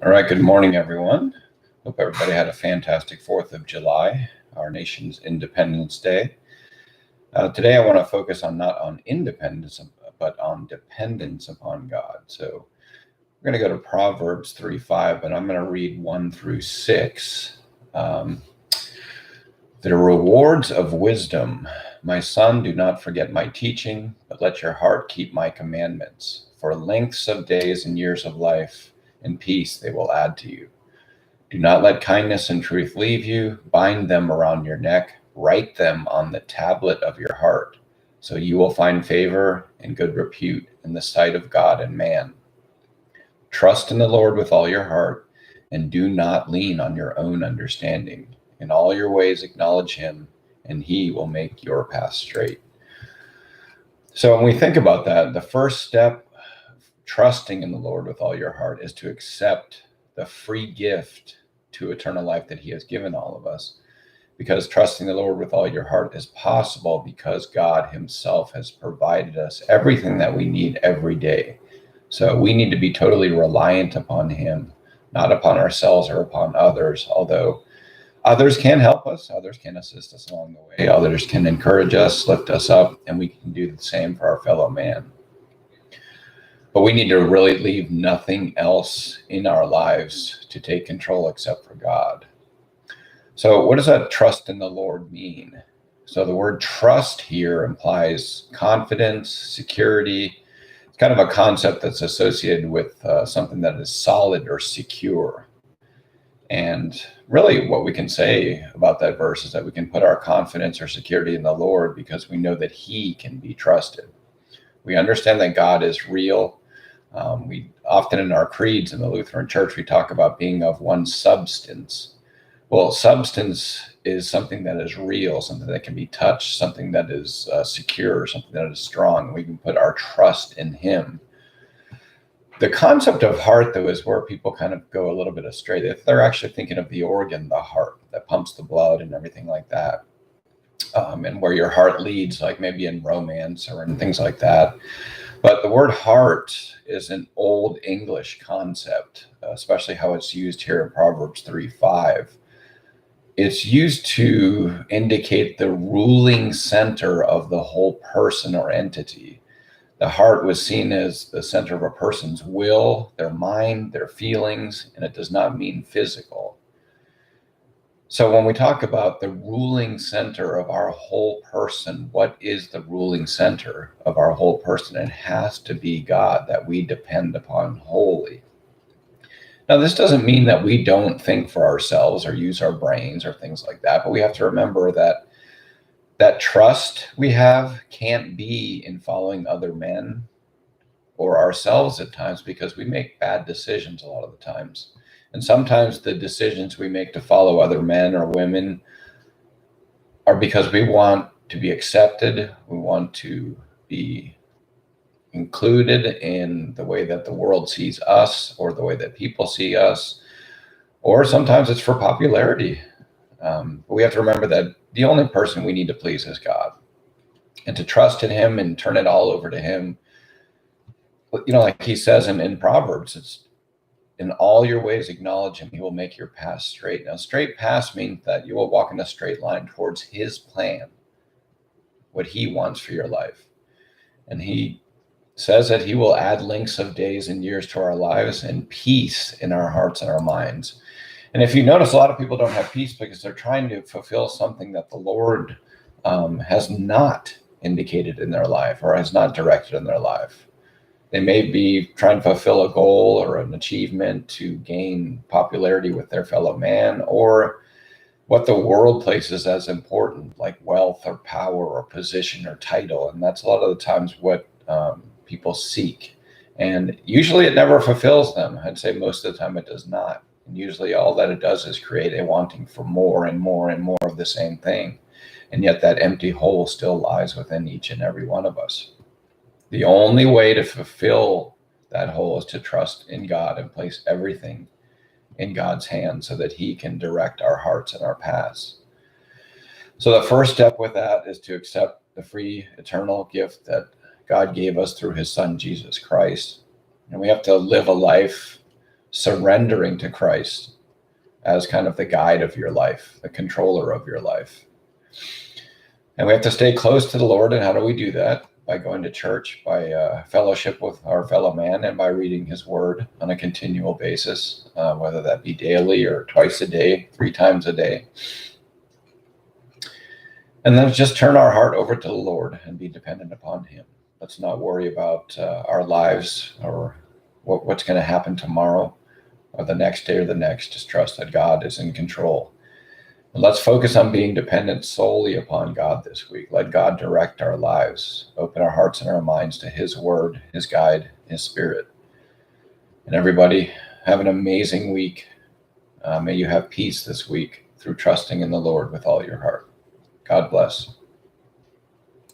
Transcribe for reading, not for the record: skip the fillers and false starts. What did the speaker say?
All right, good morning, everyone. Hope everybody had a fantastic 4th of July, our nation's Independence Day. Today, I want to focus on not on independence, but on dependence upon God. So we're going to go to Proverbs 3:5, and I'm going to read 1 through 6. The rewards of wisdom. My son, do not forget my teaching, but let your heart keep my commandments. For lengths of days and years of life and peace they will add to you. Do not let kindness and truth leave you. Bind them around your neck. Write them on the tablet of your heart, so you will find favor and good repute in the sight of God and man. Trust in the Lord with all your heart, and do not lean on your own understanding. In all your ways acknowledge him, and he will make your path straight. So when we think about that, the first step, trusting in the Lord with all your heart, is to accept the free gift to eternal life that he has given all of us. Because trusting the Lord with all your heart is possible because God himself has provided us everything that we need every day. So we need to be totally reliant upon him, not upon ourselves or upon others, although others can help us, others can assist us along the way, others can encourage us, lift us up, and we can do the same for our fellow man. But we need to really leave nothing else in our lives to take control except for God. So what does that trust in the Lord mean? So the word trust here implies confidence, security. It's kind of a concept that's associated with something that is solid or secure. And really what we can say about that verse is that we can put our confidence or security in the Lord because we know that he can be trusted. We understand that God is real. We often in our creeds in the Lutheran Church, we talk about being of one substance. Well, substance is something that is real, something that can be touched, something that is secure, something that is strong. We can put our trust in him. The concept of heart, though, is where people kind of go a little bit astray. If they're actually thinking of the organ, the heart, that pumps the blood and everything like that, and where your heart leads, like maybe in romance or in things like that. But the word heart is an old English concept, especially how it's used here in Proverbs 3:5. It's used to indicate the ruling center of the whole person or entity. The heart was seen as the center of a person's will, their mind, their feelings, and it does not mean physical. So when we talk about the ruling center of our whole person, what is the ruling center of our whole person? It has to be God that we depend upon wholly. Now, this doesn't mean that we don't think for ourselves or use our brains or things like that, but we have to remember that that trust we have can't be in following other men or ourselves at times because we make bad decisions a lot of the times. And sometimes the decisions we make to follow other men or women are because we want to be accepted, we want to be included in the way that the world sees us or the way that people see us, or sometimes it's for popularity. But we have to remember that the only person we need to please is God, and to trust in him and turn it all over to him. Like he says in Proverbs, it's in all your ways acknowledge him, he will make your path straight. Now, straight path means that you will walk in a straight line towards his plan, what he wants for your life. And he says that he will add lengths of days and years to our lives and peace in our hearts and our minds. And if you notice, a lot of people don't have peace because they're trying to fulfill something that the Lord has not indicated in their life or has not directed in their life. They may be trying to fulfill a goal or an achievement to gain popularity with their fellow man, or what the world places as important, like wealth or power or position or title. And that's a lot of the times what people seek. And usually it never fulfills them. I'd say most of the time it does not. And usually all that it does is create a wanting for more and more and more of the same thing. And yet that empty hole still lies within each and every one of us. The only way to fulfill that hole is to trust in God and place everything in God's hands so that he can direct our hearts and our paths. So the first step with that is to accept the free eternal gift that God gave us through his son, Jesus Christ. And we have to live a life surrendering to Christ as kind of the guide of your life, the controller of your life. And we have to stay close to the Lord. And how do we do that? By going to church, by fellowship with our fellow man, and by reading his word on a continual basis, whether that be daily or twice a day, 3 times a day. And then just turn our heart over to the Lord and be dependent upon him. Let's not worry about our lives or what's going to happen tomorrow or the next day or the next. Just trust that God is in control. And let's focus on being dependent solely upon God this week. Let God direct our lives. Open our hearts and our minds to his word, his guide, his spirit. And everybody, have an amazing week. May you have peace this week through trusting in the Lord with all your heart. God bless.